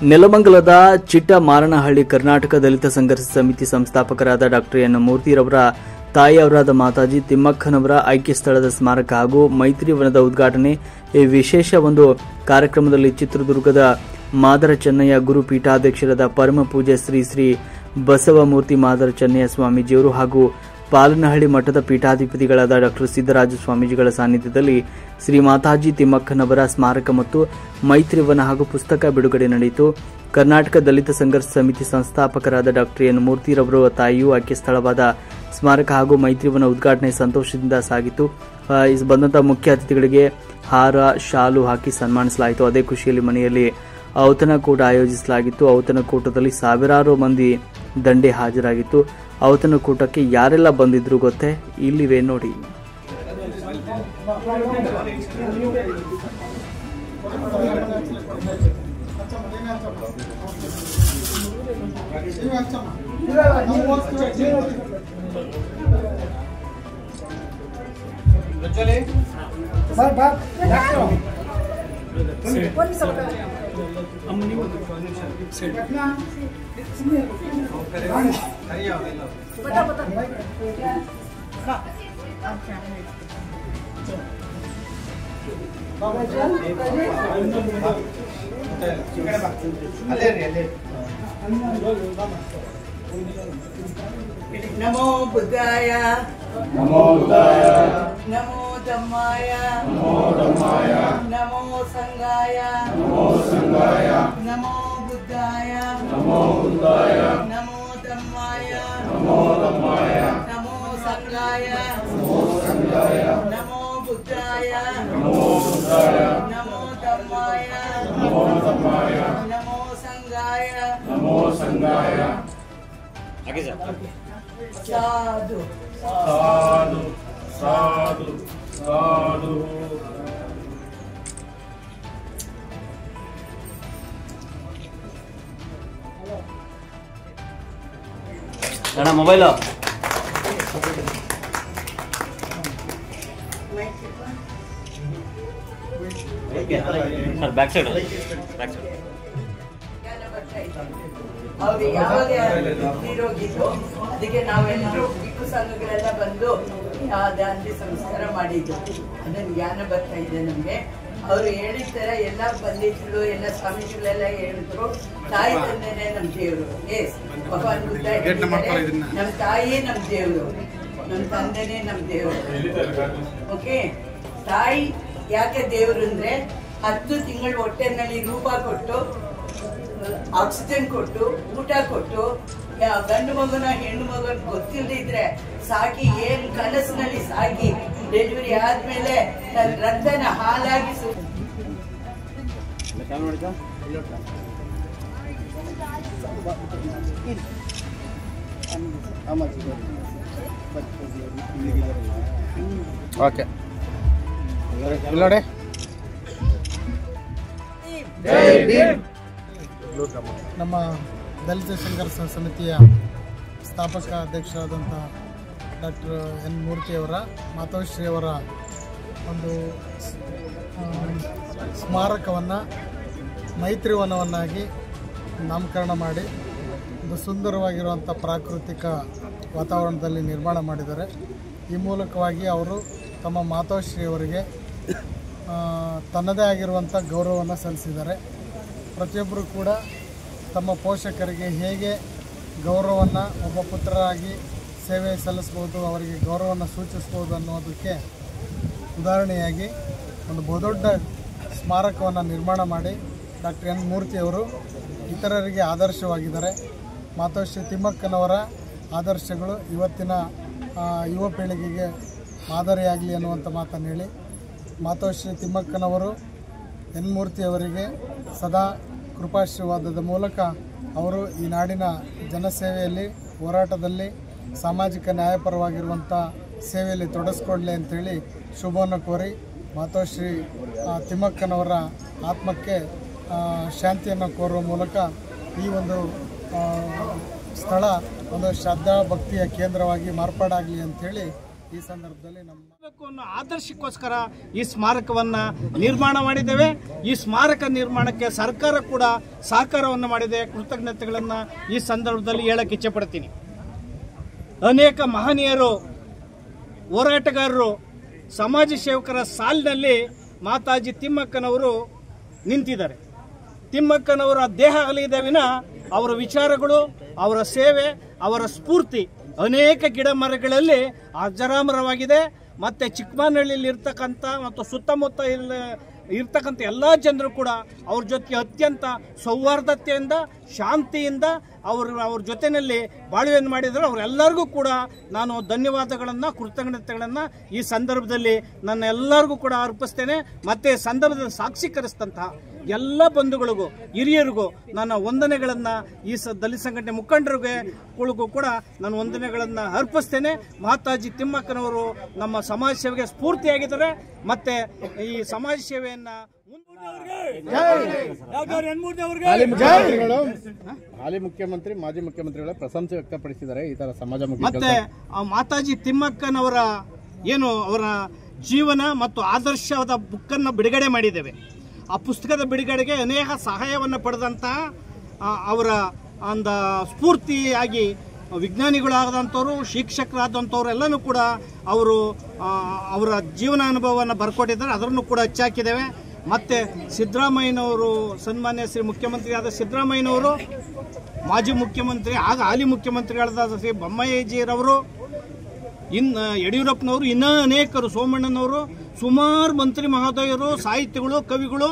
ನೆಲಮಂಗಲದ ಚಿಟ್ಟಮಾರನಹಳ್ಳಿ ಕರ್ನಾಟಕ ದಲಿತ ಸಂಘರ್ಷ ಸಮಿತಿ ಸಂಸ್ಥಾಪಕರಾದ ಡಾಕ್ಟರ್ ಎನ್ ಮೂರ್ತಿರವರ ತಾಯಿಯವರಾದ ಮಾತಾಜಿ ತಿಮ್ಮಕ್ಕನವರ ಐಕ್ಯ ಸ್ಥಳದ ಸ್ಮಾರಕ ಹಾಗೂ ಮೈತ್ರಿವನದ ಉದ್ಘಾಟನೆ ಈ ವಿಶೇಷ ಒಂದು ಕಾರ್ಯಕ್ರಮದಲ್ಲಿ ಚಿತ್ರದುರ್ಗದ ಮಾದರ ಚೆನ್ನಯ್ಯ ಗುರು ಪೀಠಾಧ್ಯಕ್ಷರಾದ ಪರಮ ಪೂಜ್ಯ ಶ್ರೀ ಶ್ರೀ ಬಸವಮೂರ್ತಿ ಮಾದರ ಚೆನ್ನಯ್ಯ ಸ್ವಾಮೀಜಿಯವರು ಹಾಗೂ ಪಾಲನಹಳ್ಳಿ ಮಠದ ಪೀಠಾಧಿಪತಿಗಳಾದ ಡಾಕ್ಟರ್ ಸಿದ್ದರಾಜ ಸ್ವಾಮೀಜಿಗಳ ಸಾನ್ನಿಧ್ಯದಲ್ಲಿ ಶ್ರೀ ಮಾತಾಜಿ ತಿಮ್ಮಕ್ಕನವರ ಸ್ಮಾರಕ ಮತ್ತು ಮೈತ್ರಿವನ ಹಾಗೂ ಪುಸ್ತಕ ಬಿಡುಗಡೆ ನಡೆಯಿತು. ಕರ್ನಾಟಕ ದಲಿತ ಸಂಘರ್ಷ ಸಮಿತಿ ಸಂಸ್ಥಾಪಕರಾದ ಡಾಕ್ಟರ್ ಎನ್ ಮೂರ್ತಿರವರು ತಾಯಿಯು ಆಯ್ಕೆ ಸ್ಥಳವಾದ ಸ್ಮಾರಕ ಹಾಗೂ ಮೈತ್ರಿವನ ಉದ್ಘಾಟನೆ ಸಂತೋಷದಿಂದ ಸಾಗಿತು. ಬಂದಂತಹ ಮುಖ್ಯ ಅತಿಥಿಗಳಿಗೆ ಹಾರ ಶಾಲು ಹಾಕಿ ಸನ್ಮಾನಿಸಲಾಯಿತು. ಅದೇ ಖುಷಿಯಲ್ಲಿ ಮನೆಯಲ್ಲಿ ಔತಣಕೂಟ ಆಯೋಜಿಸಲಾಗಿತ್ತು. ಔತಣಕೂಟದಲ್ಲಿ ಸಾವಿರಾರು ಮಂದಿ ದಂಡೆ ಹಾಜರಾಗಿತ್ತು. ಔತಣಕೂಟಕ್ಕೆ ಯಾರೆಲ್ಲ ಬಂದಿದ್ರು ಗೊತ್ತೇ? ಇಲ್ಲಿವೆ ನೋಡಿ. नमो बुद्धाय नमो बुद्धाय नमो धम्माय नमो संघाय नमो संघाय नमो बुद्धाय नमो बुद्धाय नमो धम्माय नमो धम्माय नमो संघाय नमो संघाय नमो बुद्धाय नमो बुद्धाय नमो धम्माय नमो धम्माय नमो संघाय नमो संघाय साधु साधु साधु साधु ಅಣ್ಣ ಮೊಬೈಲ್ ಸರ್ ಬ್ಯಾಕ್ ಸೈಡ್ ಅವ್ರು ಯಾವಾಗ ನೀರೋಗಿದ್ದು ಅದಕ್ಕೆ ನಾವೆಲ್ಲರೂ ಭಿಕ್ಷು ಸಂಘಗಳೆಲ್ಲ ಬಂದು ದಾಂಡಿ ಸಂಸ್ಕಾರ ಮಾಡಿದ್ದು. ಅದನ್ನ ಜ್ಞಾನ ಬರ್ತಾ ಇದೆ ನಮ್ಗೆ. ಅವ್ರು ಹೇಳಿದ ತರ ಎಲ್ಲ ಬಂದಿದ್ರು, ಎಲ್ಲ ಸ್ವಾಮೀಜಿಗಳೆಲ್ಲ ಹೇಳಿದ್ರು, ತಾಯಿ ತಂದೆನೆ ನಮ್ ದೇವ್ರು. ಎಸ್, ಭಗವಾನ್ ಬುದ್ಧ ನಮ್ ತಾಯಿಯೇ ನಮ್ ದೇವ್ರು, ನಮ್ ತಂದೆನೇ ನಮ್ ದೇವ್ರು. ಓಕೆ, ತಾಯಿ ಯಾಕೆ ದೇವ್ರು ಅಂದ್ರೆ 10 ತಿಂಗಳು ಹೊಟ್ಟೆನಲ್ಲಿ ರೂಪ ಕೊಟ್ಟು, ಆಕ್ಸಿಜನ್ ಕೊಟ್ಟು, ಊಟ ಕೊಟ್ಟು, ಗಂಡು ಮಗುನ ಹೆಣ್ಣು ಮಗನ ಗೊತ್ತಿಲ್ಲದೆ ಇದ್ರೆ ಸಾಕಿ, ಏನ್ ಕನಸಿನಲ್ಲಿ ಸಾಕಿ ಡೆಲಿವರಿ ಆದ್ಮೇಲೆ ನನ್ನ ರಕ್ತನ ಹಾಲಾಗಿ ಓಕೆ ನೋಡಿ. ನಮ್ಮ ದಲಿತ ಸಂಘರ್ಷ ಸಮಿತಿಯ ಸ್ಥಾಪಕ ಅಧ್ಯಕ್ಷರಾದಂಥ ಡಾಕ್ಟರ್ ಎನ್ ಮೂರ್ತಿಯವರ ಮಾತೋಶ್ರೀಯವರ ಒಂದು ಸ್ಮಾರಕವನ್ನು ಮೈತ್ರಿವನವನ್ನಾಗಿ ನಾಮಕರಣ ಮಾಡಿ ಒಂದು ಸುಂದರವಾಗಿರುವಂಥ ಪ್ರಾಕೃತಿಕ ವಾತಾವರಣದಲ್ಲಿ ನಿರ್ಮಾಣ ಮಾಡಿದ್ದಾರೆ. ಈ ಮೂಲಕವಾಗಿ ಅವರು ತಮ್ಮ ಮಾತೋಶ್ರೀಯವರಿಗೆ ತನ್ನದೇ ಆಗಿರುವಂಥ ಗೌರವವನ್ನು ಸಲ್ಲಿಸಿದ್ದಾರೆ. ಪ್ರತಿಯೊಬ್ಬರು ಕೂಡ ತಮ್ಮ ಪೋಷಕರಿಗೆ ಹೇಗೆ ಗೌರವವನ್ನು ಒಬ್ಬ ಪುತ್ರರಾಗಿ ಸೇವೆ ಸಲ್ಲಿಸ್ಬೋದು, ಅವರಿಗೆ ಗೌರವವನ್ನು ಸೂಚಿಸ್ಬೋದು ಅನ್ನೋದಕ್ಕೆ ಉದಾಹರಣೆಯಾಗಿ ಒಂದು ಬಹುದೊಡ್ಡ ಸ್ಮಾರಕವನ್ನು ನಿರ್ಮಾಣ ಮಾಡಿ ಡಾಕ್ಟರ್ ಎನ್ ಮೂರ್ತಿಯವರು ಇತರರಿಗೆ ಆದರ್ಶವಾಗಿದ್ದಾರೆ. ಮಾತೋಶ್ರೀ ತಿಮ್ಮಕ್ಕನವರ ಆದರ್ಶಗಳು ಇವತ್ತಿನ ಯುವ ಪೀಳಿಗೆಗೆ ಮಾದರಿಯಾಗಲಿ ಅನ್ನುವಂಥ ಮಾತನ್ನು ಹೇಳಿ, ಮಾತೋಶ್ರೀ ತಿಮ್ಮಕ್ಕನವರು ಎನ್ ಮೂರ್ತಿಯವರಿಗೆ ಸದಾ ಕೃಪಾಶೀರ್ವಾದದ ಮೂಲಕ ಅವರು ಈ ನಾಡಿನ ಜನಸೇವೆಯಲ್ಲಿ, ಹೋರಾಟದಲ್ಲಿ, ಸಾಮಾಜಿಕ ನ್ಯಾಯಪರವಾಗಿರುವಂಥ ಸೇವೆಯಲ್ಲಿ ತೊಡಗಿಸ್ಕೊಡ್ಲಿ ಅಂಥೇಳಿ ಶುಭವನ್ನು ಕೋರಿ, ಮಾತೋಶ್ರೀ ತಿಮ್ಮಕ್ಕನವರ ಆತ್ಮಕ್ಕೆ ಶಾಂತಿಯನ್ನು ಕೋರುವ ಮೂಲಕ ಈ ಒಂದು ಸ್ಥಳ ಒಂದು ಶ್ರದ್ಧಾ ಭಕ್ತಿಯ ಕೇಂದ್ರವಾಗಿ ಮಾರ್ಪಾಡಾಗಲಿ ಅಂಥೇಳಿ ಈ ಸಂದರ್ಭದಲ್ಲಿ ನಮ್ಮ ಅನ್ನೋ ಆದರ್ಶಕ್ಕೋಸ್ಕರ ಈ ಸ್ಮಾರಕವನ್ನು ನಿರ್ಮಾಣ ಮಾಡಿದ್ದೇವೆ. ಈ ಸ್ಮಾರಕ ನಿರ್ಮಾಣಕ್ಕೆ ಸರ್ಕಾರ ಕೂಡ ಸಹಕಾರವನ್ನು ಮಾಡಿದೆ. ಕೃತಜ್ಞತೆಗಳನ್ನು ಈ ಸಂದರ್ಭದಲ್ಲಿ ಹೇಳಕ್ಕೆ ಇಚ್ಛೆಪಡ್ತೀನಿ. ಅನೇಕ ಮಹನೀಯರು, ಹೋರಾಟಗಾರರು, ಸಮಾಜ ಸೇವಕರ ಸಾಲಿನಲ್ಲಿ ಮಾತಾಜಿ ತಿಮ್ಮಕ್ಕನವರು ನಿಂತಿದ್ದಾರೆ. ತಿಮ್ಮಕ್ಕನವರ ದೇಹ ಅಗಲಿದೆ ವಿನ ಅವರ ವಿಚಾರಗಳು, ಅವರ ಸೇವೆ, ಅವರ ಸ್ಫೂರ್ತಿ ಅನೇಕ ಗಿಡ ಮರಗಳಲ್ಲಿ ಅಜರಾಮರವಾಗಿದೆ. ಮತ್ತು ಚಿಕ್ಕಮನಹಳ್ಳಿಯಲ್ಲಿ ಇರ್ತಕ್ಕಂಥ ಮತ್ತು ಸುತ್ತಮುತ್ತ ಇರ್ತಕ್ಕಂಥ ಎಲ್ಲ ಜನರು ಕೂಡ ಅವ್ರ ಜೊತೆಗೆ ಅತ್ಯಂತ ಸೌಹಾರ್ದತೆಯಿಂದ, ಶಾಂತಿಯಿಂದ ಅವ್ರ ಜೊತೆಯಲ್ಲಿ ಬಾಳ್ವೆಯನ್ನು ಮಾಡಿದರೆ ಅವರೆಲ್ಲರಿಗೂ ಕೂಡ ನಾನು ಧನ್ಯವಾದಗಳನ್ನು, ಕೃತಜ್ಞತೆಗಳನ್ನು ಈ ಸಂದರ್ಭದಲ್ಲಿ ನನ್ನ ಎಲ್ಲರಿಗೂ ಕೂಡ ಅರ್ಪಿಸ್ತೇನೆ. ಮತ್ತು ಸಂದರ್ಭದಲ್ಲಿ ಸಾಕ್ಷೀಕರಿಸಿದಂತಹ ಎಲ್ಲ ಬಂಧುಗಳಿಗೂ, ಹಿರಿಯರಿಗೂ ನನ್ನ ವಂದನೆಗಳನ್ನು, ಈ ದಲಿತ ಸಂಘಟನೆ ಮುಖಂಡರಿಗೂ ಕೂಡ ನಾನು ವಂದನೆಗಳನ್ನು ಅರ್ಪಿಸ್ತೇನೆ. ಮಾತಾಜಿ ತಿಮ್ಮಕ್ಕನವರು ನಮ್ಮ ಸಮಾಜ ಸೇವೆಗೆ ಸ್ಫೂರ್ತಿಯಾಗಿದ್ದಾರೆ. ಮತ್ತು ಈ ಸಮಾಜ ಸೇವೆಯನ್ನು ಹಾಲಿ ಮುಖ್ಯಮಂತ್ರಿ, ಮಾಜಿ ಮುಖ್ಯಮಂತ್ರಿಗಳ ಪ್ರಶಂಸೆ ವ್ಯಕ್ತಪಡಿಸಿದ್ದಾರೆ ಈ ತರ ಸಮಾಜಮುಖಿ. ಮತ್ತೆ ಮಾತಾಜಿ ತಿಮ್ಮಕ್ಕನವರ ಅವರ ಜೀವನ ಮತ್ತು ಆದರ್ಶದ ಬುಕ್ಕನ್ನು ಬಿಡುಗಡೆ ಮಾಡಿದ್ದೇವೆ. ಆ ಪುಸ್ತಕದ ಬಿಡುಗಡೆಗೆ ಅನೇಕ ಸಹಾಯವನ್ನು ಪಡೆದಂತಹ ಅವರ ಒಂದು ಸ್ಫೂರ್ತಿಯಾಗಿ ವಿಜ್ಞಾನಿಗಳಾದಂಥವ್ರು, ಶಿಕ್ಷಕರಾದಂಥವ್ರು ಎಲ್ಲನೂ ಕೂಡ ಅವರ ಜೀವನ ಅನುಭವವನ್ನು ಬರ್ಕೊಟ್ಟಿದ್ದಾರೆ. ಅದನ್ನು ಕೂಡ ಹಚ್ಚಾಕಿದ್ದೇವೆ. ಮತ್ತು ಸಿದ್ದರಾಮಯ್ಯನವರು, ಸನ್ಮಾನ್ಯ ಶ್ರೀ ಮುಖ್ಯಮಂತ್ರಿಯಾದ ಸಿದ್ದರಾಮಯ್ಯನವರು, ಮಾಜಿ ಮುಖ್ಯಮಂತ್ರಿ ಆಗ ಹಾಲಿ ಮುಖ್ಯಮಂತ್ರಿಗಳಾದ ಶ್ರೀ ಬೊಮ್ಮಾಯಿಜಿರವರು, ಯಡಿಯೂರಪ್ಪನವರು, ಇನ್ನೂ ಅನೇಕರು, ಸೋಮಣ್ಣನವರು, ಸುಮಾರು ಮಂತ್ರಿ ಮಹೋದಯರು, ಸಾಹಿತಿಗಳು, ಕವಿಗಳು